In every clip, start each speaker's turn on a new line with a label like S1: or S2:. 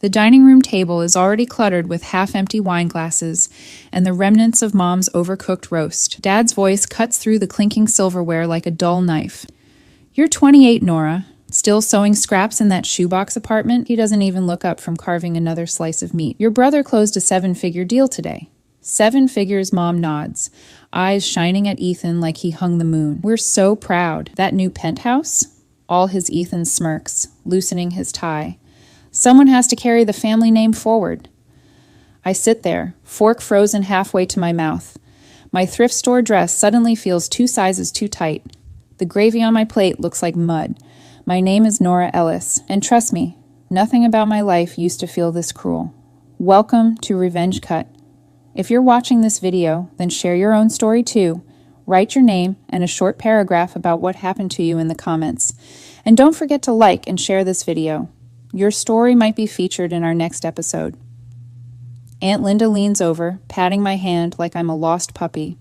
S1: The dining room table is already cluttered with half-empty wine glasses and the remnants of Mom's overcooked roast. Dad's voice cuts through the clinking silverware like a dull knife. "You're 28, Nora. Still sewing scraps in that shoebox apartment?" He doesn't even look up from carving another slice of meat. "Your brother closed a 7-figure deal today." 7 figures, Mom nods, eyes shining at Ethan like he hung the moon. "We're so proud. That new penthouse?" All his Ethan smirks, loosening his tie. "Someone has to carry the family name forward." I sit there, fork frozen halfway to my mouth. My thrift store dress suddenly feels 2 sizes too tight. The gravy on my plate looks like mud. My name is Nora Ellis, and trust me, nothing about my life used to feel this cruel. Welcome to Revenge Cut. If you're watching this video, then share your own story too. Write your name and a short paragraph about what happened to you in the comments. And don't forget to like and share this video. Your story might be featured in our next episode. Aunt Linda leans over, patting my hand like I'm a lost puppy.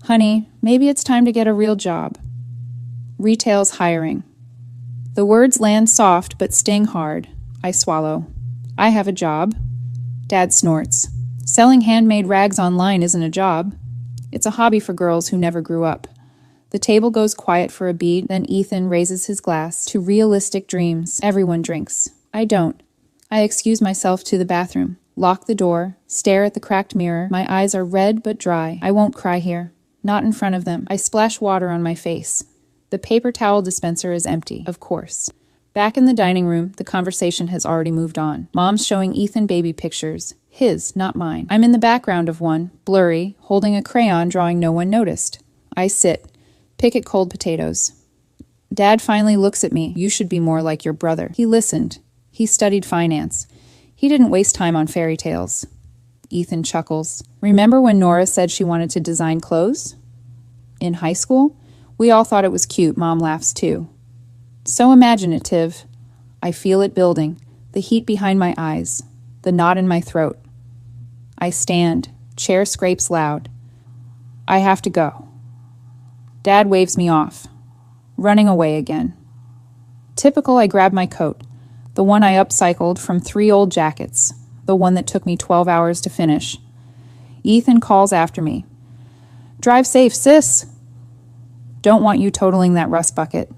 S1: "Honey, maybe it's time to get a real job." Retail's hiring. The words land soft but sting hard. I swallow. "I have a job." Dad snorts. "Selling handmade rags online isn't a job. It's a hobby for girls who never grew up." The table goes quiet for a beat, then Ethan raises his glass to realistic dreams. Everyone drinks. I don't. I excuse myself to the bathroom, lock the door, stare at the cracked mirror. My eyes are red but dry. I won't cry here. Not in front of them. I splash water on my face. The paper towel dispenser is empty, of course. Back in the dining room, the conversation has already moved on. Mom's showing Ethan baby pictures. His, not mine. I'm in the background of one, blurry, holding a crayon drawing no one noticed. I sit. Pick at cold potatoes. Dad finally looks at me. "You should be more like your brother." He listened. He studied finance. He didn't waste time on fairy tales. Ethan chuckles. "Remember when Nora said she wanted to design clothes? In high school? We all thought it was cute." Mom laughs too. "So imaginative." I feel it building, the heat behind my eyes, the knot in my throat. I stand. Chair scrapes loud. "I have to go." Dad waves me off. Running away again. Typical, I grab my coat, the one I upcycled from 3 old jackets, the one that took me 12 hours to finish. Ethan calls after me. "Drive safe, sis." "Don't want you totaling that rust bucket."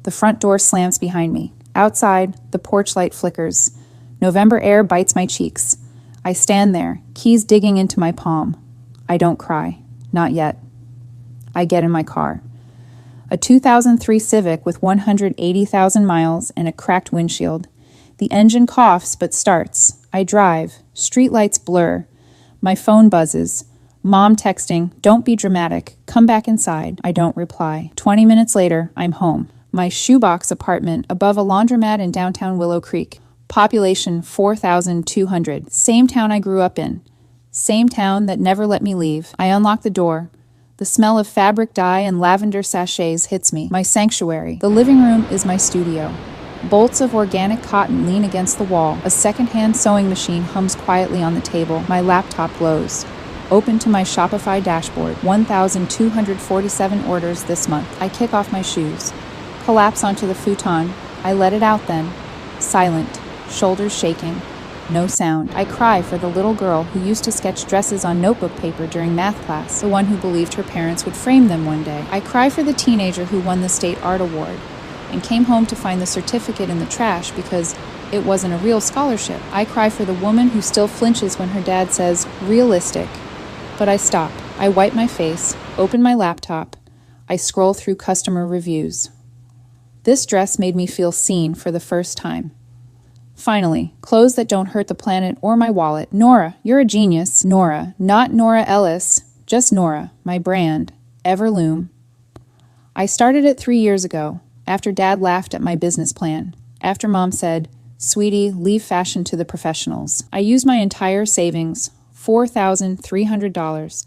S1: The front door slams behind me. Outside, the porch light flickers. November air bites my cheeks. I stand there, keys digging into my palm. I don't cry. Not yet. I get in my car. A 2003 Civic with 180,000 miles and a cracked windshield. The engine coughs but starts. I drive. Streetlights blur. My phone buzzes. Mom texting, "Don't be dramatic. Come back inside." I don't reply. 20 minutes later, I'm home. My shoebox apartment above a laundromat in downtown Willow Creek. Population 4,200. Same town I grew up in. Same town that never let me leave. I unlock the door. The smell of fabric dye and lavender sachets hits me. My sanctuary. The living room is my studio. Bolts of organic cotton lean against the wall. A second-hand sewing machine hums quietly on the table. My laptop glows. Open to my Shopify dashboard. 1,247 orders this month. I kick off my shoes. Collapse onto the futon. I let it out then. Silent. Shoulders shaking. No sound. I cry for the little girl who used to sketch dresses on notebook paper during math class, the one who believed her parents would frame them one day. I cry for the teenager who won the state art award and came home to find the certificate in the trash because it wasn't a real scholarship. I cry for the woman who still flinches when her dad says, "realistic." But I stop. I wipe my face, open my laptop. I scroll through customer reviews. This dress made me feel seen for the first time. Finally, clothes that don't hurt the planet or my wallet. Nora, you're a genius. Nora, not Nora Ellis, just Nora, my brand, Everloom. I started it 3 years ago, after Dad laughed at my business plan, after Mom said, "Sweetie, leave fashion to the professionals." I used my entire savings, $4,300,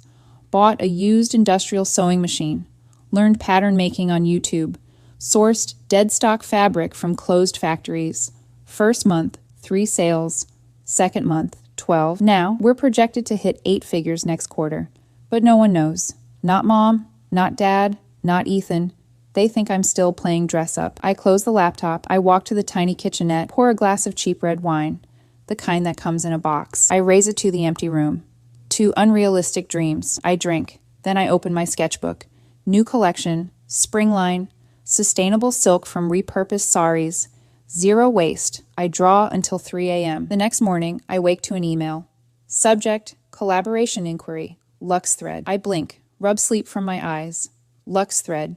S1: bought a used industrial sewing machine, learned pattern making on YouTube, sourced dead stock fabric from closed factories. First month, 3 sales. Second month, 12. Now, we're projected to hit 8 figures next quarter. But no one knows. Not Mom, not Dad, not Ethan, They think I'm still playing dress up. I close the laptop. I walk to the tiny kitchenette, pour a glass of cheap red wine, the kind that comes in a box. I raise it to the empty room. To unrealistic dreams. I drink. Then I open my sketchbook. New collection, spring line, sustainable silk from repurposed saris, zero waste. I draw until 3 a.m. The next morning, I wake to an email. Subject, collaboration inquiry, Lux Thread. I blink, rub sleep from my eyes. Lux Thread,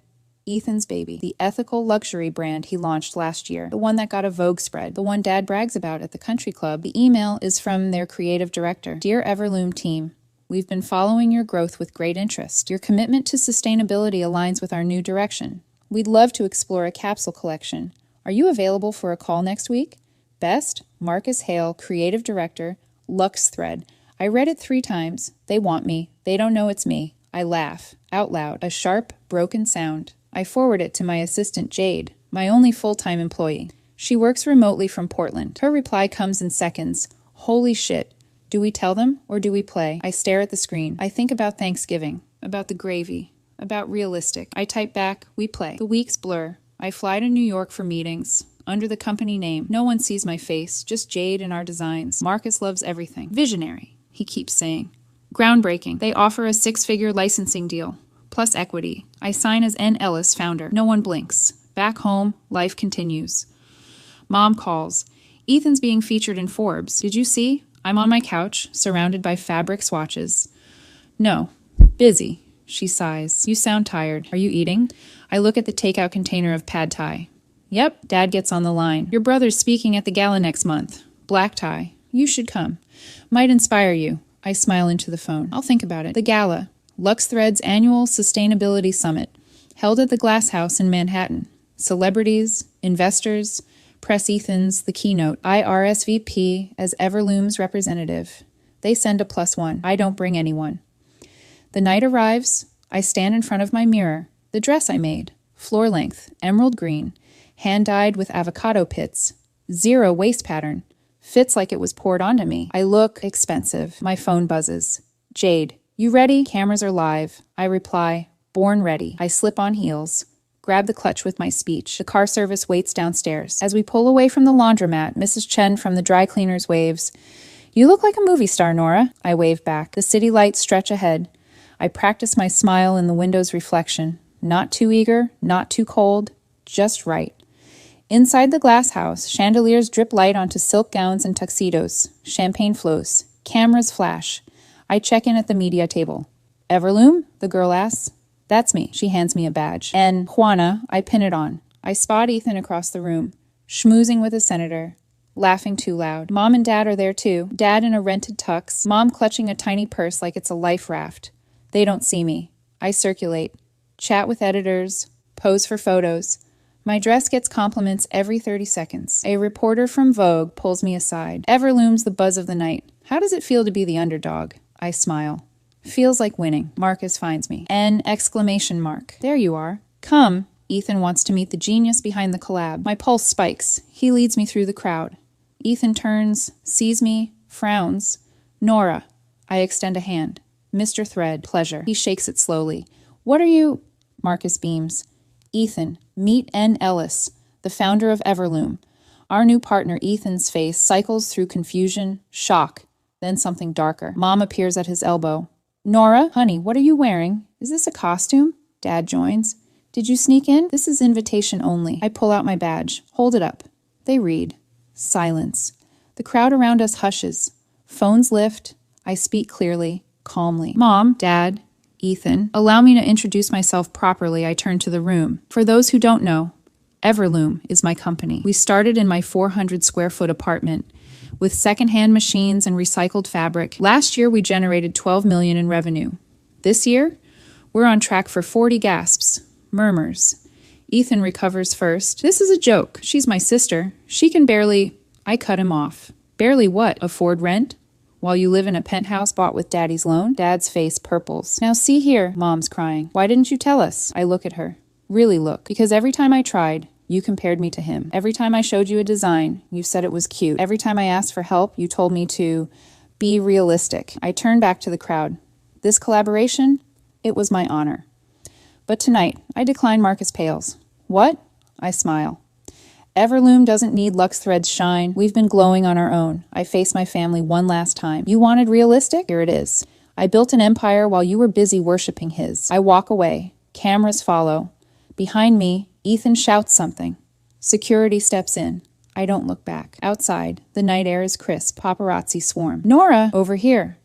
S1: Ethan's baby, the ethical luxury brand he launched last year, the one that got a Vogue spread, the one Dad brags about at the country club. The email is from their creative director. Dear Everloom team, we've been following your growth with great interest. Your commitment to sustainability aligns with our new direction. We'd love to explore a capsule collection. Are you available for a call next week? Best, Marcus Hale, creative director, Lux Thread. I read it 3 times. They want me. They don't know it's me. I laugh, out loud, a sharp, broken sound. I forward it to my assistant Jade, my only full-time employee. She works remotely from Portland. Her reply comes in seconds. Holy shit. Do we tell them or do we play? I stare at the screen. I think about Thanksgiving, about the gravy, about realistic. I type back, we play. The weeks blur. I fly to New York for meetings, under the company name. No one sees my face, just Jade and our designs. Marcus loves everything. Visionary, he keeps saying. Groundbreaking. They offer a 6-figure licensing deal, plus equity. I sign as N. Ellis, founder. No one blinks. Back home, life continues. Mom calls. Ethan's being featured in Forbes. Did you see? I'm on my couch, surrounded by fabric swatches. No. Busy. She sighs. You sound tired. Are you eating? I look at the takeout container of pad thai. Yep. Dad gets on the line. Your brother's speaking at the gala next month. Black tie. You should come. Might inspire you. I smile into the phone. I'll think about it. The gala. Lux Thread's annual sustainability summit, held at the Glass House in Manhattan. Celebrities, investors, press. Ethan's the keynote. I RSVP as Everloom's representative. They send a +1. I don't bring anyone. The night arrives. I stand in front of my mirror. The dress I made, floor length, emerald green, hand-dyed with avocado pits, zero waist pattern, fits like it was poured onto me. I look expensive. My phone buzzes. Jade, you ready? Cameras are live. I reply, born ready. I slip on heels, grab the clutch with my speech. The car service waits downstairs. As we pull away from the laundromat, Mrs. Chen from the dry cleaners waves. You look like a movie star, Nora. I wave back. The city lights stretch ahead. I practice my smile in the window's reflection. Not too eager, not too cold, just right. Inside the glass house, chandeliers drip light onto silk gowns and tuxedos. Champagne flows. Cameras flash. I check in at the media table. Everloom? The girl asks. That's me. She hands me a badge. And Juana, I pin it on. I spot Ethan across the room, schmoozing with a senator, laughing too loud. Mom and Dad are there too. Dad in a rented tux, Mom clutching a tiny purse like it's a life raft. They don't see me. I circulate, chat with editors, pose for photos. My dress gets compliments every 30 seconds. A reporter from Vogue pulls me aside. Everloom's the buzz of the night. How does it feel to be the underdog? I smile. Feels like winning. Marcus finds me. N exclamation mark. There you are. Come. Ethan wants to meet the genius behind the collab. My pulse spikes. He leads me through the crowd. Ethan turns, sees me, frowns. Nora. I extend a hand. Mr. Thread, pleasure. He shakes it slowly. What are you? Marcus beams. Ethan, meet N. Ellis, the founder of Everloom. Our new partner, Ethan's face cycles through confusion, shock, then something darker. Mom appears at his elbow. Nora, honey, what are you wearing? Is this a costume? Dad joins. Did you sneak in? This is invitation only. I pull out my badge. Hold it up. They read. Silence. The crowd around us hushes. Phones lift. I speak clearly, calmly. Mom, Dad, Ethan, allow me to introduce myself properly. I turn to the room. For those who don't know, Everloom is my company. We started in my 400 square foot apartment with secondhand machines and recycled fabric. Last year, we generated $12 million in revenue. This year, we're on track for 40 gasps, murmurs. Ethan recovers first. This is a joke. She's my sister. She can barely... I cut him off. Barely what? Afford rent? While you live in a penthouse bought with Daddy's loan? Dad's face purples. Now see here, Mom's crying. Why didn't you tell us? I look at her. Really look. Because every time I tried, you compared me to him. Every time I showed you a design, you said it was cute. Every time I asked for help, you told me to be realistic. I turned back to the crowd. This collaboration, it was my honor. But tonight, I decline Marcus Pales. What? I smile. Everloom doesn't need Lux Threads shine. We've been glowing on our own. I face my family one last time. You wanted realistic? Here it is. I built an empire while you were busy worshiping his. I walk away. Cameras follow. Behind me, Ethan shouts something. Security steps in. I don't look back. Outside, the night air is crisp. Paparazzi swarm. Nora, over here.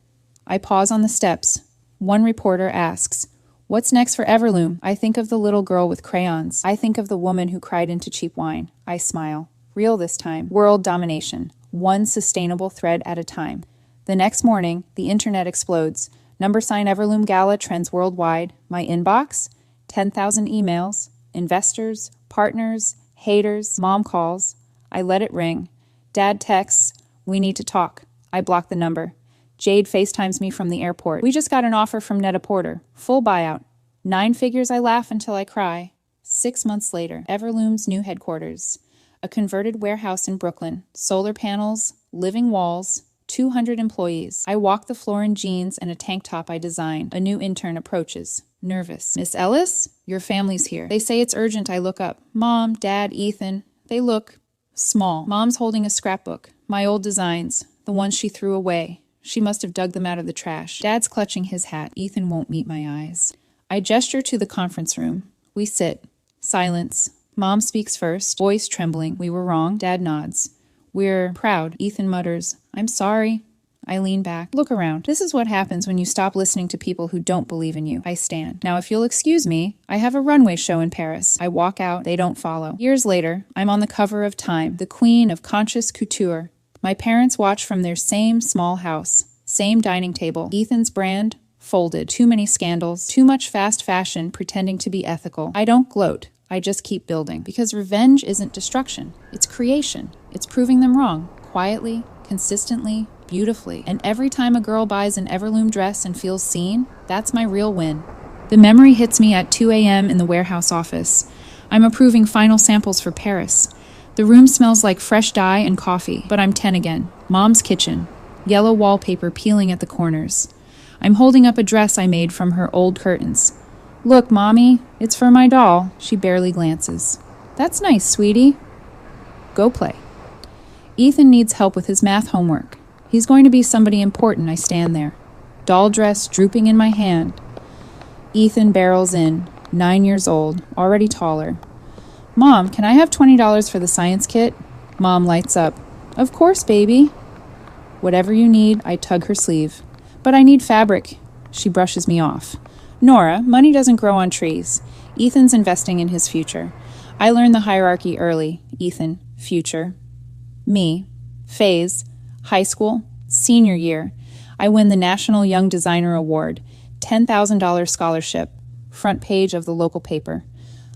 S1: I pause on the steps. One reporter asks, "What's next for Everloom?" I think of the little girl with crayons. I think of the woman who cried into cheap wine. I smile. Real this time. World domination. One sustainable thread at a time. The next morning, the internet explodes. # Everloom Gala trends worldwide. My inbox? 10,000 emails. Investors, partners, haters, mom calls. I let it ring. Dad texts, "We need to talk." I block the number. Jade FaceTimes me from the airport. "We just got an offer from Net-a-Porter. Full buyout." 9 figures. I laugh until I cry. 6 months later, Everloom's new headquarters. A converted warehouse in Brooklyn. Solar panels, living walls, 200 employees. I walk the floor in jeans and a tank top I designed. A new intern approaches. Nervous. "Miss Ellis? Your family's here." They say it's urgent. I look up. Mom, Dad, Ethan. They look small. Mom's holding a scrapbook. My old designs. The ones she threw away. She must have dug them out of the trash. Dad's clutching his hat. Ethan won't meet my eyes. I gesture to the conference room. We sit. Silence. Mom speaks first, voice trembling. "We were wrong." Dad nods. "We're proud." Ethan mutters, "I'm sorry." I lean back. Look around. This is what happens when you stop listening to people who don't believe in you. I stand. "Now, if you'll excuse me, I have a runway show in Paris." I walk out. They don't follow. Years later, I'm on the cover of Time, the queen of conscious couture. My parents watch from their same small house, same dining table. Ethan's brand, folded. Too many scandals, too much fast fashion pretending to be ethical. I don't gloat. I just keep building. Because revenge isn't destruction. It's creation. It's proving them wrong. Quietly, consistently, beautifully. And every time a girl buys an Everloom dress and feels seen, that's my real win. The memory hits me at 2 a.m. in the warehouse office. I'm approving final samples for Paris. The room smells like fresh dye and coffee, but I'm 10 again. Mom's kitchen. Yellow wallpaper peeling at the corners. I'm holding up a dress I made from her old curtains. "Look, Mommy, it's for my doll." She barely glances. "That's nice, sweetie. Go play." Ethan needs help with his math homework. He's going to be somebody important. I stand there. Doll dress drooping in my hand. Ethan barrels in, 9 years old, already taller. "Mom, can I have $20 for the science kit?" Mom lights up. "Of course, baby." "Whatever you need." I tug her sleeve. "But I need fabric." She brushes me off. "Nora, money doesn't grow on trees." Ethan's investing in his future. I learned the hierarchy early. Ethan, future. Me, phase, high school, senior year. I win the National Young Designer Award, $10,000 scholarship, front page of the local paper.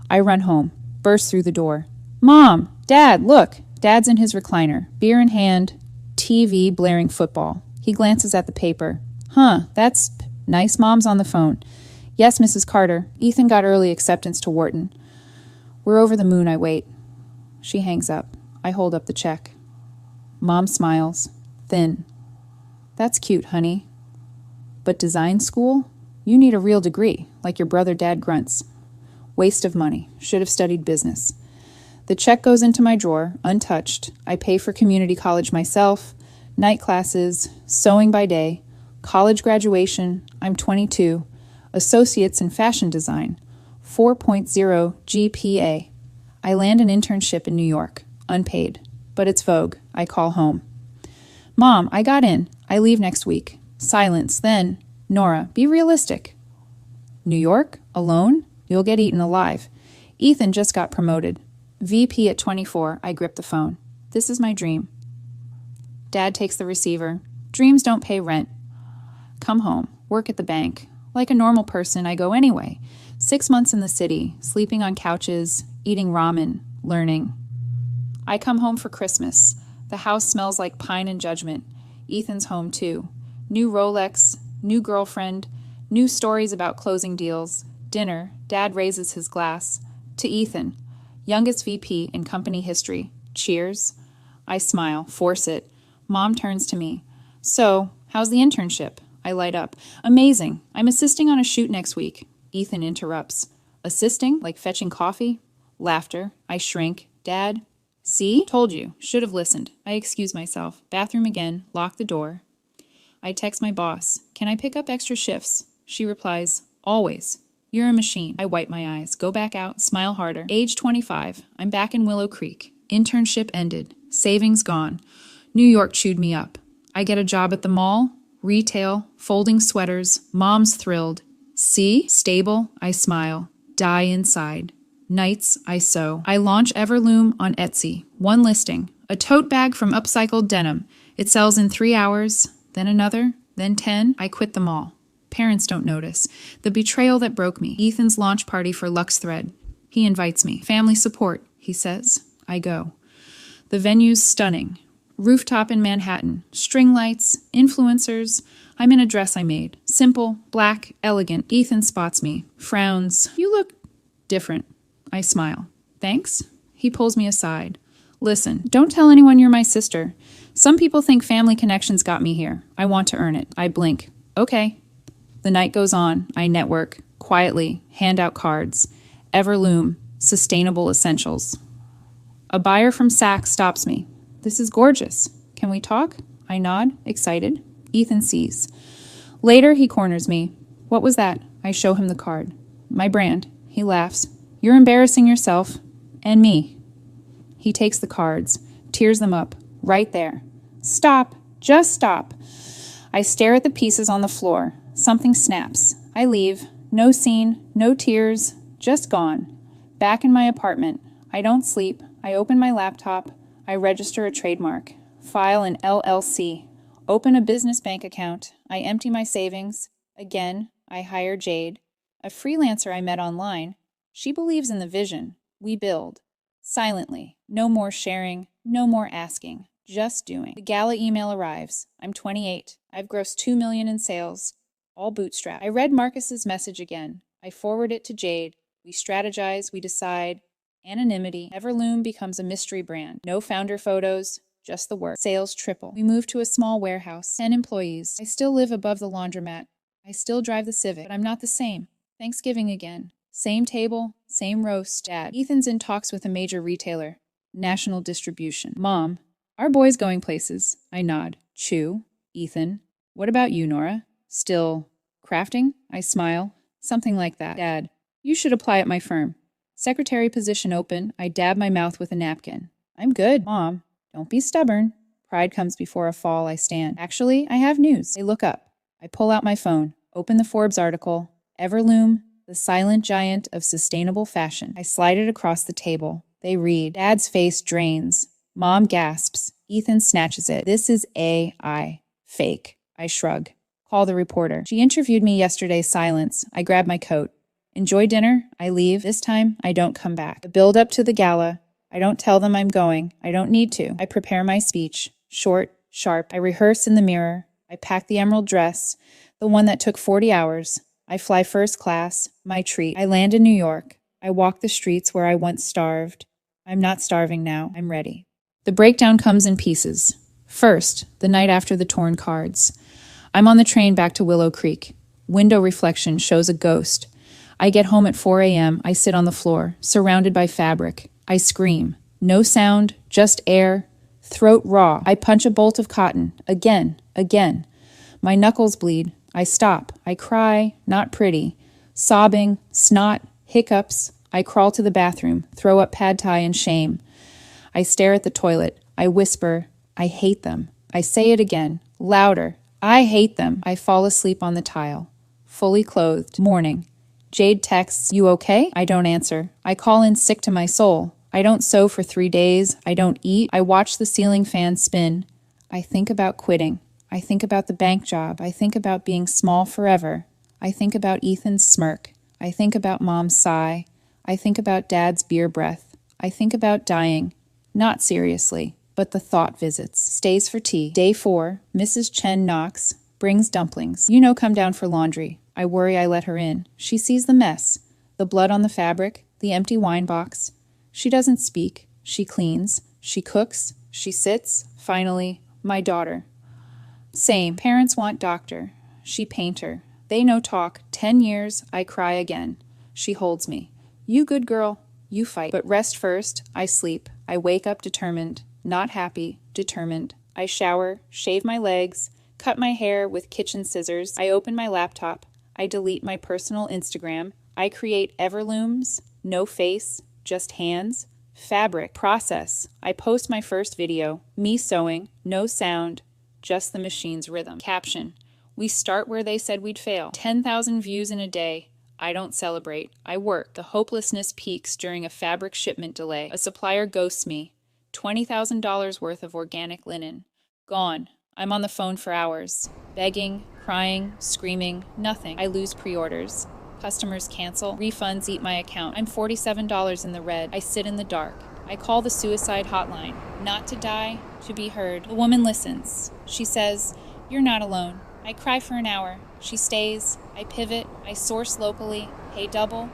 S1: I run home, burst through the door. "Mom, Dad, look." Dad's in his recliner, beer in hand, TV blaring football. He glances at the paper. "Huh, that's nice." Mom's on the phone. "Yes, Mrs. Carter. Ethan got early acceptance to Wharton." "We're over the moon." I wait. She hangs up. I hold up the check. Mom smiles. Thin. "That's cute, honey. But design school? You need a real degree, like your brother Dad grunts. Waste of money. Should have studied business." The check goes into my drawer, untouched. I pay for community college myself, night classes, sewing by day, college graduation. I'm 22. Associates in fashion design. 4.0 GPA. I land an internship in New York. Unpaid. But it's Vogue. I call home. "Mom, I got in. I leave next week." Silence. Then, "Nora, be realistic." "New York? Alone? You'll get eaten alive." "Ethan just got promoted. VP at 24. I grip the phone. "This is my dream." Dad takes the receiver. "Dreams don't pay rent." Come home. Work at the bank. Like a normal person, I go anyway. 6 months in the city, sleeping on couches, eating ramen, learning. I come home for Christmas. The house smells like pine and judgment. Ethan's home too. New Rolex, new girlfriend, new stories about closing deals. Dinner. Dad raises his glass. To Ethan, youngest VP in company history. Cheers. I smile, force it. Mom turns to me. "So, how's the internship?" I light up. "Amazing. I'm assisting on a shoot next week." Ethan interrupts. Assisting, like fetching coffee. Laughter. I shrink. Dad. See? Told you. Should have listened. I excuse myself. Bathroom again. Lock the door. I text my boss. Can I pick up extra shifts? She replies, always. You're a machine. I wipe my eyes. Go back out. Smile harder. Age 25. I'm back in Willow Creek. Internship ended. Savings gone. New York chewed me up. I get a job at the mall. Retail. Folding sweaters. Mom's thrilled. See? Stable. I smile. Die inside. Nights, I sew. I launch Everloom on Etsy. One listing. A tote bag from upcycled denim. It sells in 3 hours. Then another. Then 10. I quit them all. Parents don't notice. The betrayal that broke me. Ethan's launch party for Lux Thread. He invites me. Family support, he says. I go. The venue's stunning. Rooftop in Manhattan. String lights. Influencers. I'm in a dress I made. Simple, black, elegant. Ethan spots me. Frowns. You look different. I smile. Thanks? He pulls me aside. Listen, don't tell anyone you're my sister. Some people think family connections got me here. I want to earn it. I blink. Okay. The night goes on. I network. Quietly. Hand out cards. Everloom. Sustainable essentials. A buyer from Saks stops me. This is gorgeous. Can we talk? I nod, excited. Ethan sees. Later, he corners me. What was that? I show him the card. My brand. He laughs. You're embarrassing yourself. And me. He takes the cards, tears them up, right there. Stop. Just stop. I stare at the pieces on the floor. Something snaps. I leave. No scene, no tears, just gone. Back in my apartment. I don't sleep. I open my laptop. I register a trademark. File an LLC. Open a business bank account. I empty my savings. Again, I hire Jade, a freelancer I met online. She believes in the vision. We build. Silently. No more sharing. No more asking. Just doing. The gala email arrives. I'm 28. I've grossed $2 million in sales. All bootstrapped. I read Marcus's message again. I forward it to Jade. We strategize. We decide. Anonymity. Everloom becomes a mystery brand. No founder photos. Just the work. Sales triple. We move to a small warehouse. 10 employees. I still live above the laundromat. I still drive the Civic, but I'm not the same. Thanksgiving again. Same table, same roast. Dad. Ethan's in talks with a major retailer. National distribution. Mom. Our boy's going places. I nod. Chew. Ethan. What about you, Nora? Still crafting? I smile. Something like that. Dad. You should apply at my firm. Secretary position open. I dab my mouth with a napkin. I'm good. Mom. Don't be stubborn. Pride comes before a fall. I stand. Actually, I have news. They look up. I pull out my phone. Open the Forbes article. Everloom. The silent giant of sustainable fashion. I slide it across the table. They read. Dad's face drains. Mom gasps. Ethan snatches it. This is AI. Fake. I shrug. Call the reporter. She interviewed me yesterday. Silence. I grab my coat. Enjoy dinner. I leave. This time, I don't come back. The build up to the gala. I don't tell them I'm going. I don't need to. I prepare my speech. Short, sharp. I rehearse in the mirror. I pack the emerald dress, the one that took 40 hours. I fly first class, my treat. I land in New York. I walk the streets where I once starved. I'm not starving now. I'm ready. The breakdown comes in pieces. First, the night after the torn cards. I'm on the train back to Willow Creek. Window reflection shows a ghost. I get home at 4 a.m. I sit on the floor, surrounded by fabric. I scream. No sound, just air. Throat raw. I punch a bolt of cotton. Again. My knuckles bleed. I stop. I cry, not pretty. Sobbing, snot, hiccups. I crawl to the bathroom, throw up pad thai in shame. I stare at the toilet. I whisper, I hate them. I say it again, louder. I hate them. I fall asleep on the tile. Fully clothed. Morning. Jade texts, you okay? I don't answer. I call in sick to my soul. I don't sew for 3 days. I don't eat. I watch the ceiling fan spin. I think about quitting. I think about the bank job. I think about being small forever. I think about Ethan's smirk. I think about Mom's sigh. I think about Dad's beer breath. I think about dying. Not seriously, but the thought visits. Stays for tea. Day 4, Mrs. Chen knocks, brings dumplings. Come down for laundry. I worry I let her in. She sees the mess. The blood on the fabric, the empty wine box. She doesn't speak. She cleans. She cooks. She sits. Finally, my daughter. Same. Parents want doctor. She painter. They no talk. 10 years. I cry again. She holds me. You good girl, you fight. But rest first, I sleep. I wake up determined, not happy, determined. I shower, shave my legs, cut my hair with kitchen scissors. I open my laptop. I delete my personal Instagram. I create Everlooms, no face, just hands. Fabric, process. I post my first video, me sewing, no sound, just the machine's rhythm. Caption, we start where they said we'd fail. 10,000 views in a day. I don't celebrate. I work. The hopelessness peaks during a fabric shipment delay. A supplier ghosts me. $20,000 worth of organic linen. Gone. I'm on the phone for hours. Begging, crying, screaming, nothing. I lose pre-orders. Customers cancel. Refunds eat my account. I'm $47 in the red. I sit in the dark. I call the suicide hotline. Not to die, to be heard. The woman listens. She says, "You're not alone." I cry for an hour. She stays. I pivot. I source locally. Pay double.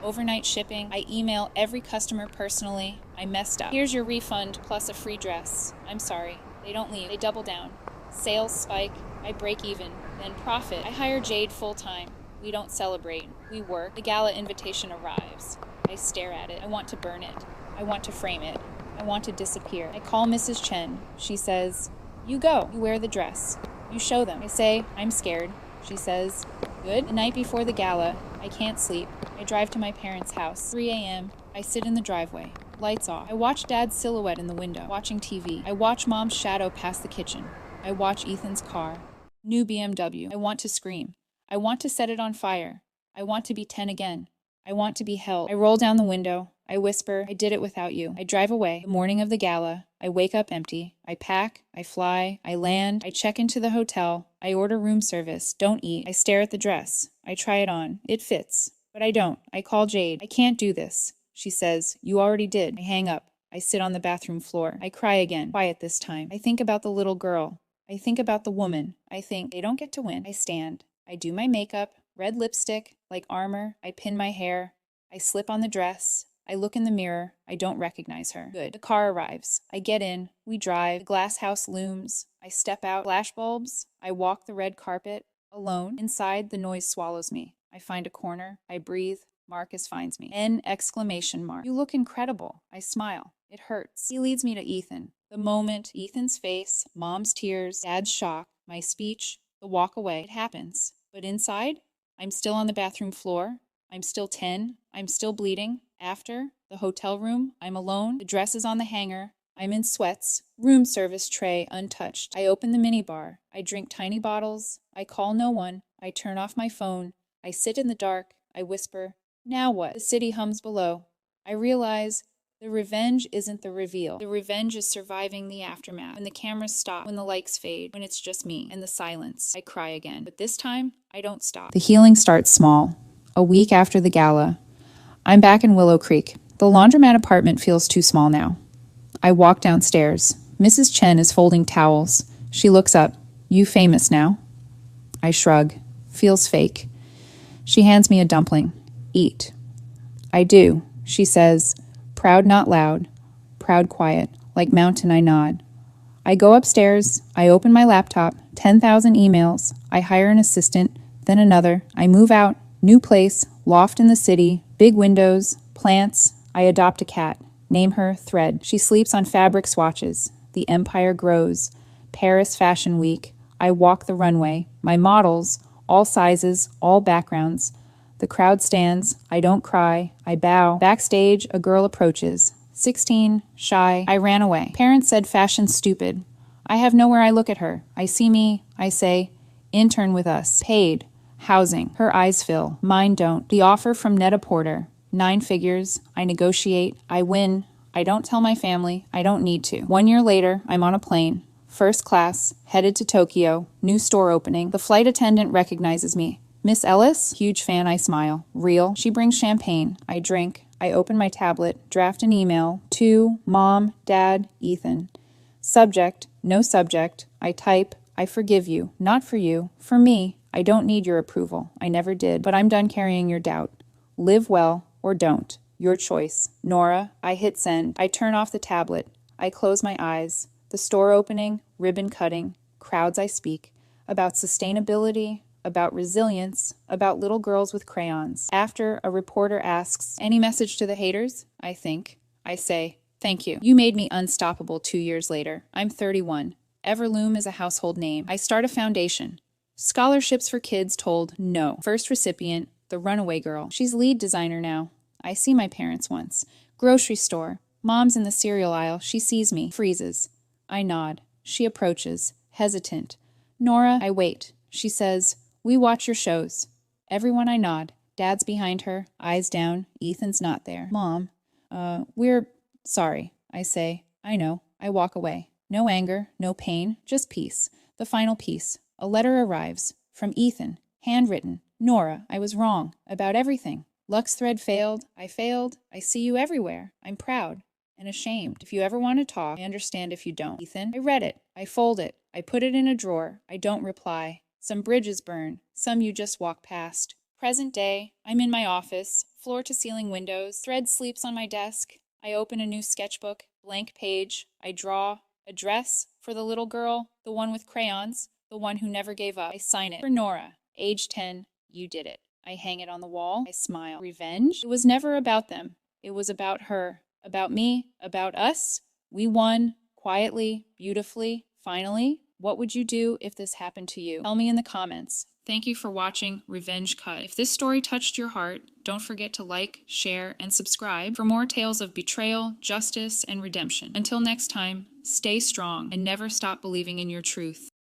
S1: Overnight shipping. I email every customer personally. I messed up. Here's your refund plus a free dress. I'm sorry. They don't leave. They double down. Sales spike. I break even. Then profit. I hire Jade full-time. We don't celebrate. We work. The gala invitation arrives. I stare at it. I want to burn it. I want to frame it. I want to disappear. I call Mrs. Chen. She says, "You go. You wear the dress. You show them." I say, "I'm scared." She says, "Good." The night before the gala, I can't sleep. I drive to my parents' house. 3 a.m. I sit in the driveway. Lights off. I watch Dad's silhouette in the window, watching TV. I watch Mom's shadow pass the kitchen. I watch Ethan's car. New BMW. I want to scream. I want to set it on fire. I want to be 10 again. I want to be held. I roll down the window. I whisper, "I did it without you." I drive away. The morning of the gala, I wake up empty. I pack. I fly. I land. I check into the hotel. I order room service. Don't eat. I stare at the dress. I try it on. It fits. But I don't. I call Jade. "I can't do this." She says, "You already did." I hang up. I sit on the bathroom floor. I cry again. Quiet this time. I think about the little girl. I think about the woman. I think, they don't get to win. I stand. I do my makeup, red lipstick, like armor. I pin my hair. I slip on the dress. I look in the mirror. I don't recognize her. Good. The car arrives. I get in. We drive. The glass house looms. I step out. Flashbulbs. I walk the red carpet. Alone. Inside, the noise swallows me. I find a corner. I breathe. Marcus finds me. N exclamation mark. "You look incredible." I smile. It hurts. He leads me to Ethan. The moment, Ethan's face, Mom's tears, Dad's shock, my speech, the walk away. It happens. But inside, I'm still on the bathroom floor. I'm still 10. I'm still bleeding. After, the hotel room, I'm alone. The dress is on the hanger. I'm in sweats. Room service tray untouched. I open the minibar. I drink tiny bottles. I call no one. I turn off my phone. I sit in the dark. I whisper, "Now what?" The city hums below. I realize the revenge isn't the reveal. The revenge is surviving the aftermath. When the cameras stop, when the lights fade, when it's just me and the silence, I cry again. But this time, I don't stop. The healing starts small. A week after the gala, I'm back in Willow Creek. The laundromat apartment feels too small now. I walk downstairs. Mrs. Chen is folding towels. She looks up. "You famous now?" I shrug. Feels fake. She hands me a dumpling. "Eat." I do. She says, "Proud not loud. Proud quiet. Like mountain." I nod. I go upstairs. I open my laptop. 10,000 emails. I hire an assistant, then another. I move out. New place. Loft in the city. Big windows. Plants. I adopt a cat. Name her Thread. She sleeps on fabric swatches. The empire grows. Paris Fashion Week. I walk the runway. My models, all sizes, all backgrounds. The crowd stands. I don't cry. I bow. Backstage, a girl approaches. 16, shy. I ran away. Parents said fashion's stupid. I have nowhere I look at her. I see me. I say, "Intern with us. Paid. Housing." Her eyes fill. Mine don't. The offer from Net-a-Porter. 9 figures. I negotiate. I win. I don't tell my family. I don't need to. 1 year later, I'm on a plane. First class. Headed to Tokyo. New store opening. The flight attendant recognizes me. "Miss Ellis?" Huge fan, I smile. "Real?" She brings champagne. I drink. I open my tablet. Draft an email. To Mom, Dad, Ethan. Subject, no subject. I type, "I forgive you. Not for you. For me. I don't need your approval. I never did. But I'm done carrying your doubt. Live well or don't. Your choice. Nora." I hit send. I turn off the tablet. I close my eyes. The store opening, ribbon cutting. Crowds I speak. About sustainability, about resilience, about little girls with crayons. After a reporter asks, "Any message to the haters?" I think. I say, "Thank you. You made me unstoppable 2 years later. I'm 31. Everloom is a household name. I start a foundation. Scholarships for kids told no. First recipient, the runaway girl. She's lead designer now. I see my parents once. Grocery store. Mom's in the cereal aisle. She sees me. Freezes. I nod. She approaches. Hesitant. Nora, I wait. She says, "We watch your shows." Everyone I nod. Dad's behind her, eyes down. Ethan's not there. Mom, we're sorry. I say, "I know." I walk away. No anger, no pain, just peace. The final piece. A letter arrives. From Ethan. Handwritten. "Nora, I was wrong. About everything. Luck's thread failed. I failed. I see you everywhere. I'm proud and ashamed. If you ever want to talk, I understand if you don't. Ethan." I read it. I fold it. I put it in a drawer. I don't reply. Some bridges burn. Some you just walk past. Present day. I'm in my office. Floor-to-ceiling windows. Thread sleeps on my desk. I open a new sketchbook. Blank page. I draw. A dress for the little girl. The one with crayons. The one who never gave up. I sign it. For Nora. Age 10. You did it. I hang it on the wall. I smile. Revenge? It was never about them. It was about her. About me. About us. We won. Quietly. Beautifully. Finally. What would you do if this happened to you? Tell me in the comments. Thank you for watching Revenge Cut. If this story touched your heart, don't forget to like, share, and subscribe for more tales of betrayal, justice, and redemption. Until next time, stay strong and never stop believing in your truth.